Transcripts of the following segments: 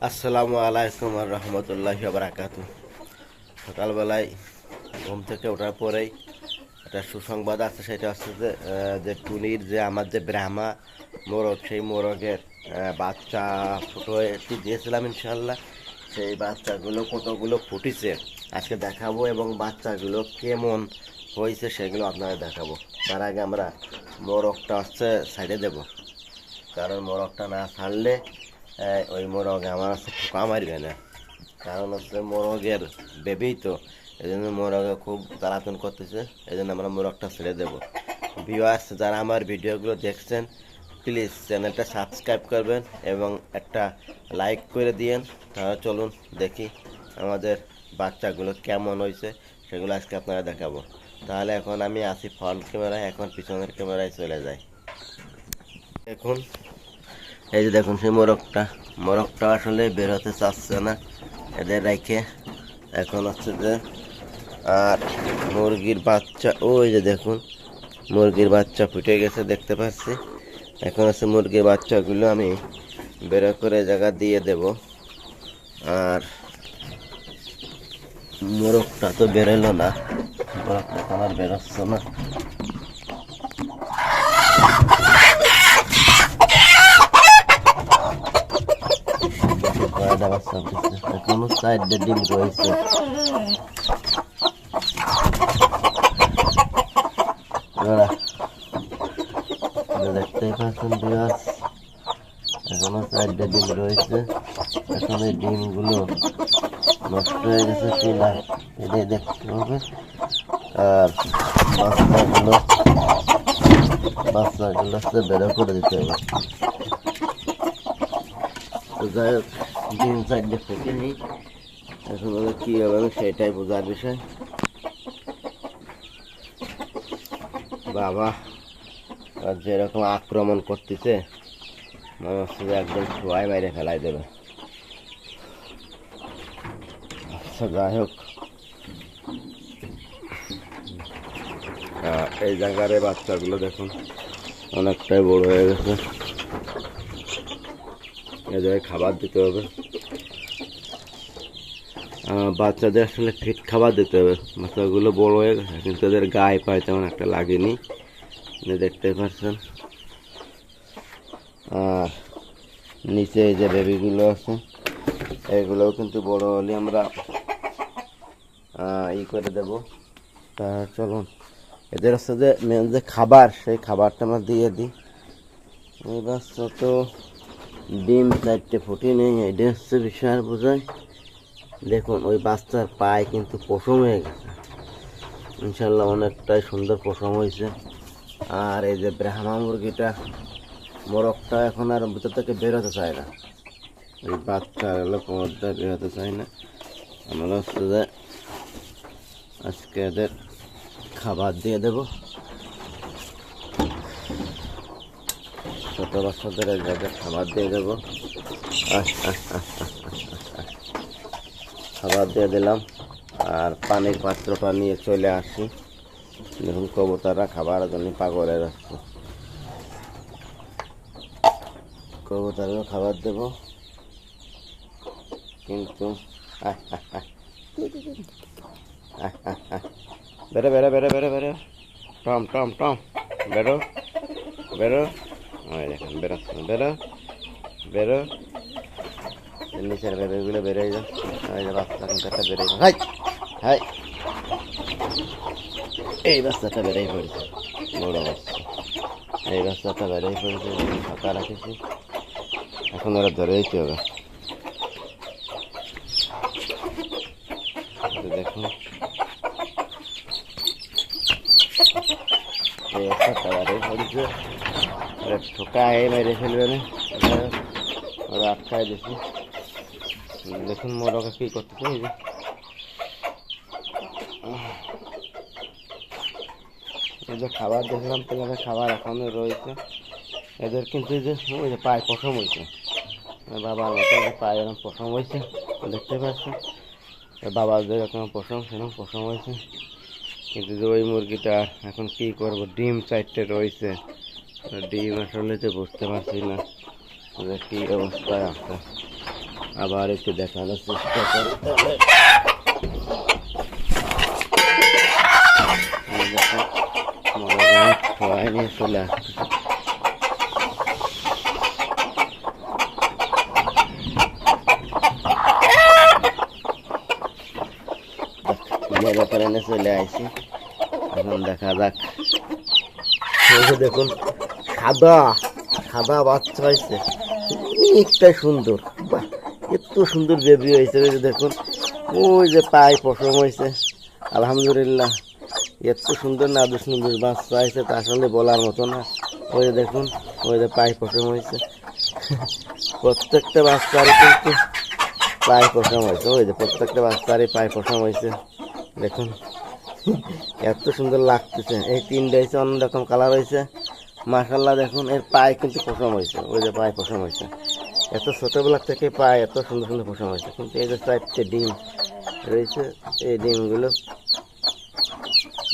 আসসালামু আলাইকুম আর রহমতুল্লাহি ওয়া বারাকাতুহু। সকালবেলায় ঘুম থেকে ওঠার পরেই একটা সুসংবাদ আছে, সেটা হচ্ছে যে টুনির যে আমার যে ব্রাহ্মা মোরগ, সেই মোরগের বাচ্চা ফুটো দিয়েছিলাম ইনশাল্লাহ। সেই বাচ্চাগুলো কতগুলো ফুটিছে আজকে দেখাবো, এবং বাচ্চাগুলো কেমন হয়েছে সেগুলো আপনাদের দেখাবো। তার আগে আমরা মোরগটা হচ্ছে সাইডে দেব, কারণ মোরগটা না ছাড়লে ওই মোরগ আমার হচ্ছে ঠোকা মারবে না। কারণ হচ্ছে মোরগের বেবি তো, এই জন্য মোরগে খুব জ্বালাতন করতেছে, এই জন্য আমরা মোরগটা ছেড়ে দেবো। ভিউয়ার্স, যারা আমার ভিডিওগুলো দেখছেন প্লিজ চ্যানেলটা সাবস্ক্রাইব করবেন এবং একটা লাইক করে দিয়েন। তাহলে চলুন দেখি আমাদের বাচ্চাগুলো কেমন হয়েছে, সেগুলো আজকে আপনারা দেখাবো। তাহলে এখন আমি আসি ফ্রন্ট ক্যামেরায়, এখন পিছনের ক্যামেরায় চলে যাই। এখন এই যে দেখুন সেই মোরগটা আসলে বেরোতে চাচ্ছে না, এদের রেখে এখন হচ্ছে যে আর মুরগির বাচ্চা, ওই যে দেখুন মুরগির বাচ্চা ফুটে গেছে দেখতে পাচ্ছি। এখন হচ্ছে মুরগির বাচ্চাগুলো আমি বের করে জায়গা দিয়ে দেব। আর মোরগটা তো বেরোলো না, মোরগটা তো আমার বেরোচ্ছে না। কয়টা বাচ্চা ফুটেছে, এখনো 4টা ডিম রয়েছে। দেখতেই পাচ্ছেন ভিউয়ার্স, এখনো 4টা ডিম রয়েছে। এখন এই ডিমগুলো নষ্ট হয়ে গেছে কিনা এটাই দেখতে হবে। আর বাচ্চাগুলো বেরো করে দিতে হবে। তো যাই হোক, ডিম 4টে থেকে নিই, এখন কি হবে আমি সেটাই বোঝার বিষয়। বাবা আর যেরকম আক্রমণ করতেছে মনে হচ্ছে যে একদম সবাই বাইরে ফেলাই দেবে। আচ্ছা যাই হোক, এই জায়গার বাচ্চাগুলো দেখুন অনেকটাই বড় হয়ে গেছে, এ জায়গায় খাবার দিতে হবে। বাচ্চাদের আসলে ফিট খাবার দিতে হবে, বাচ্চাগুলো বড় হয়ে গেছে কিন্তু এদের গায়ে পায়ে তেমন একটা লাগেনি, দেখতে পাচ্ছেন। আর নিচে এই যে বেবিগুলো আছে, এগুলোও কিন্তু বড় হলে আমরা করে দেব। তা চলুন এদের হচ্ছে যে মেন যে খাবার, সেই খাবারটা আমরা দিয়ে দিই। এই বাচ্চা তো ডিম 4টে ফুটি নেই, এটা হচ্ছে বিষয় বোঝায়। দেখুন ওই বাচ্চার পায়ে কিন্তু পশম হয়ে গেছে, ইনশাল্লাহ অনেকটাই সুন্দর পশম হয়েছে। আর এই যে ব্রাহ্মা মুরগিটা মোরগটা এখন আর ভিতর থেকে বেরোতে চায় না, এই বাচ্চা হলো কোমরটা বেরোতে চায় না। আমরা হচ্ছে যে আজকে এদের খাবার দিয়ে দেব। ছোট বাচ্চাদের এক জায়গায় খাবার দিয়ে দেবো। খাবার দিয়ে দিলাম আর পানির পাত্রটা নিয়ে চলে আসি। দেখুন কবুতররা খাবার জন্য পাগল হয়ে যাচ্ছে, কবুতরও খাবার দেব কিন্তু বেরো বেরো বেরো বেরো বেরো, টম টম টম, বেরো বেরো, ওই দেখেন বেরোচ্ছে, বেরো বেরো, নিচের বেরোগুলো বেরোয় যান। ওই যে বাচ্চা কিন্তু একটা বেরোয়, হাই হাই, এই বাচ্চাটা বেরোয় পড়েছে, বড় বাচ্চা, এই বাচ্চাটা বেরোয় পড়েছে, ফাঁকা রাখেছি, এখন ওরা ধরে দিতে হবে। দেখুন এই একটা বেরোয় পড়েছে, ওরা ঠোকায় মেরে ফেলবে না, ওরা আটকায় দিচ্ছি। দেখুন মোরগা কি করতেছে, এই যে খাবার দেখলাম তো, খাবার এখনো রয়েছে এদের, কিন্তু এই যে ওই যে পায়ে পশম হয়েছে, বাবার মতো পায়ে এরকম পশম হয়েছে দেখতে পাচ্ছেন, বাবার যেরকম পশম সেরকম পশম হয়েছে। কিন্তু যে ওই মুরগিটা এখন কি করব, ডিম 4টে রয়েছে, ডিম আসলে তো বুঝতে পারছি না যে কী অবস্থায় আছে। আবার একটু দেখানোর চেষ্টা করি তাহলে। সবাই নিয়ে চলে আসছে। চলে আসছি, এখন দেখা যাক। দেখুন সাদা সাদা বাচ্চা হয়েছে, অনেকটাই সুন্দর। বাহ, এত সুন্দর বেবি হয়েছে। ওই যে দেখুন, ওই যে পায়ে পশম হয়েছে। আলহামদুলিল্লাহ, এত সুন্দর না সুন্দর বাচ্চা হয়েছে তা আসলে বলার মতো না। ওই যে দেখুন, ওই যে পায়ে পশম হয়েছে। প্রত্যেকটা বাচ্চারই কিন্তু পায়ে পশম হয়েছে। ওই যে প্রত্যেকটা বাচ্চারই পায়ে পশম হয়েছে। দেখুন এত সুন্দর লাগতেছে। এই তিনটা হয়েছে অন্যরকম কালার হয়েছে। মাশাল্লাহ, দেখুন এর পায়ে কিন্তু পশম হয়েছে। ওই যে পায়ে পশম হয়েছে, এত ছোটোবেলা থেকে পায়ে এত সুন্দর সুন্দর পশম হয়েছে। কিন্তু এই যে 4টে ডিম রয়েছে, এই ডিমগুলো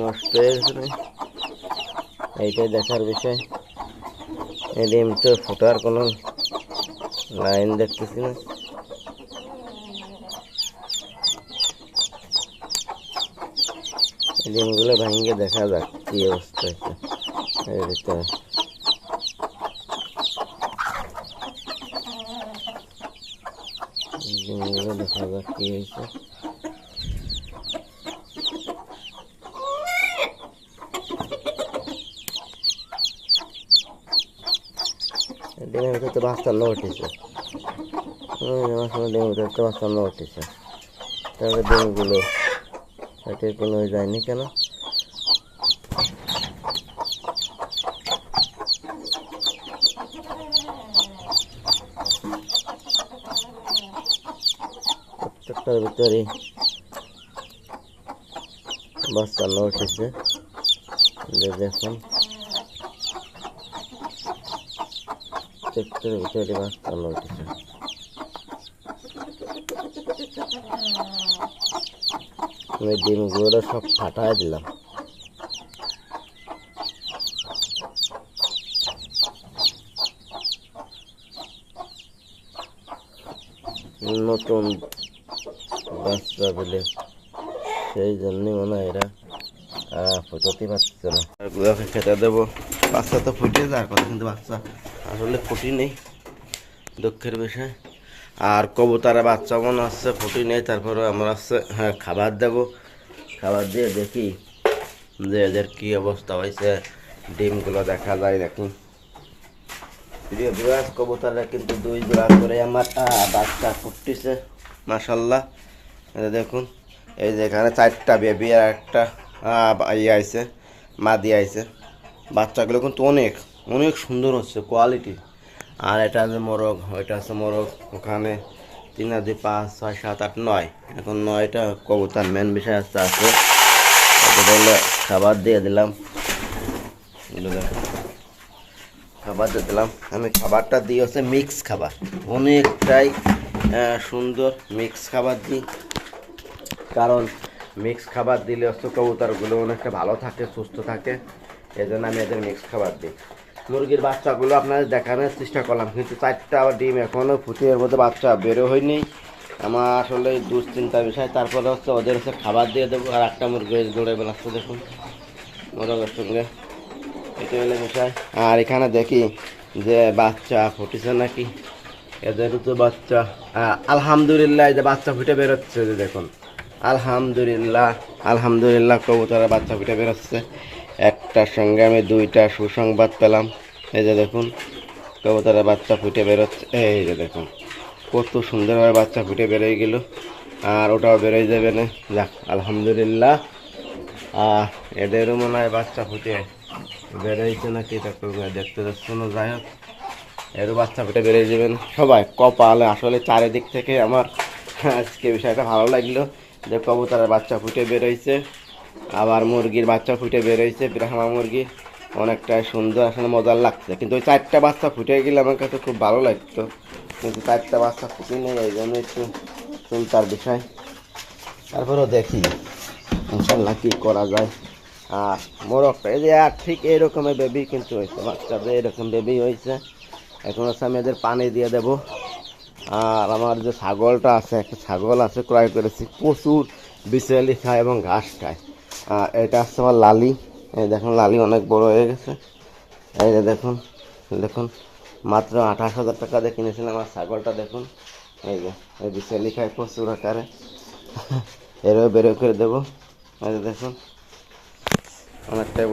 নষ্ট হয়ে গেছে। এইটাই দেখার বিষয়। এই ডিমটা ফোটার কোনো লাইন দেখতেছি না। এই ডিমগুলো ভাঙিয়ে দেখা যাক কি অবস্থা হয়েছে এর ভিতরে। ডিমগুলো দেখা যাক কি হয়েছে। ডিমের ভিতরে তো বাচ্চা উঠেছে। ডিমের ভিতরে তো বাচ্চা উঠেছে। তাহলে ডিমগুলো এটার কোনো যায়নি কেন? প্রত্যেকটার ভিতরে বাচ্চা উঠেছে। দেখুন প্রত্যেকটার ভিতরে বাচ্চা উঠেছে। আমি ডিমগুলো সব ফাটাই দিলাম। নতুন বাচ্চা বলে সেই জন্যই মনে হয় এরা ফুটাতে পারছে না। ওকে খেতে দেবো। বাচ্চা তো ফুটে যাওয়ার কথা, কিন্তু বাচ্চা আসলে ফুটি নেই, দুঃখের বিষয়। আর কবুতরের বাচ্চা মনে হচ্ছে ফুটি নেই। তারপরে আমরা হচ্ছে খাবার দেবো। খাবার দিয়ে দেখি যে এদের কী অবস্থা হয়েছে। ডিমগুলো দেখা যায় নাকি। প্রিয় বিরাজ, কবুতররা কিন্তু 2 জোড়া করে আমার বাচ্চা ফুটতেছে মাশাল্লাহ। দেখুন, এই যে এখানে 4টা বেবি আর একটা ইয়ে আইছে, মাদি আইছে। বাচ্চাগুলো কিন্তু অনেক অনেক সুন্দর হচ্ছে, কোয়ালিটি। আর এটা আছে মোরগ, ওইটা আছে মোরগ। ওখানে 3 2 5 6 7 8 9, এখন 9টা কবুতর। মেন বিষয় আছে খাবার দিয়ে দিলাম। খাবার দিয়ে দিলাম আমি। খাবারটা দিই হচ্ছে মিক্স খাবার, অনেকটাই সুন্দর মিক্স খাবার দিই। কারণ মিক্স খাবার দিলে হচ্ছে কবুতরগুলো অনেকটা ভালো থাকে, সুস্থ থাকে। এই জন্য আমি এদের মিক্স খাবার দিই। মুরগির বাচ্চাগুলো আপনাদের দেখানোর চেষ্টা করলাম, কিন্তু 4টা ডিম এখনও ফুটে, এর মধ্যে বাচ্চা বেরো হয়নি। আমার আসলে দুশ্চিন্তার বিষয়। তারপরে হচ্ছে ওদের হচ্ছে খাবার দিয়ে দেবো। আর একটা মুরগি দৌড়ে বেলাচ্ছে, দেখুন মোরগের সঙ্গে। এটা হলো বিষয়। আর এখানে দেখি যে বাচ্চা ফুটেছে নাকি। এদেরও তো বাচ্চা আলহামদুলিল্লাহ, এই যে বাচ্চা ফুটে বেরোচ্ছে, যে দেখুন আলহামদুলিল্লাহ আলহামদুলিল্লাহ, কবুতরের বাচ্চা ফুটে বেরোচ্ছে। একটার সঙ্গে আমি 2টা সুসংবাদ পেলাম। এই যে দেখুন কবুতরের বাচ্চা ফুটে বেরোচ্ছে। এই যে দেখুন কত সুন্দরভাবে বাচ্চা ফুটে বেরোয় গেল। আর ওটাও বেরোয় যাবে না। যাক আলহামদুলিল্লাহ। আর এদেরও মনে হয় বাচ্চা ফুটে বেরোইছে নাকি, দেখতে যাচ্ছে না। যাই হোক, এরও বাচ্চা ফুটে বেরিয়ে যাবেন সবাই। কপালে আসলে চারিদিক থেকে আমার আজকে বিষয়টা ভালো লাগলো যে কবুতরের বাচ্চা ফুটে বেরোইছে, আবার মুরগির বাচ্চা ফুটে বেরোইছে। ব্রাহ্মা মুরগি অনেকটাই সুন্দর, আসলে মজার লাগছে। কিন্তু ওই 4টা বাচ্চা ফুটে গেলে আমার কাছে খুব ভালো লাগতো, কিন্তু 4টা বাচ্চা ফুটে নেই, এই জন্য একটু চিন্তার বিষয়। তারপরেও দেখি ইনশাল্লাহ কী করা যায়। আর মোরগটা এই যে আর ঠিক এইরকমের বেবি কিন্তু হয়েছে, বাচ্চাদের এরকম বেবি হয়েছে। এখন হচ্ছে আমি এদের পানি দিয়ে দেবো। আর আমার যে ছাগলটা আছে, একটা ছাগল আছে ক্রয় করেছি, প্রচুর বিচেলি খায় এবং ঘাস খায়। আর এটা হচ্ছে আমার লালি। এই দেখুন লালি অনেক বড় হয়ে গেছে। এই যে দেখুন, দেখুন মাত্র 28,000 টাকা দিয়ে কিনেছিলাম আমার ছাগলটা। দেখুন এই যে এই বিচেলি খায় প্রচুর আকারে। এরও বেরো করে দেবো। এই যে দেখুন অনেকটাই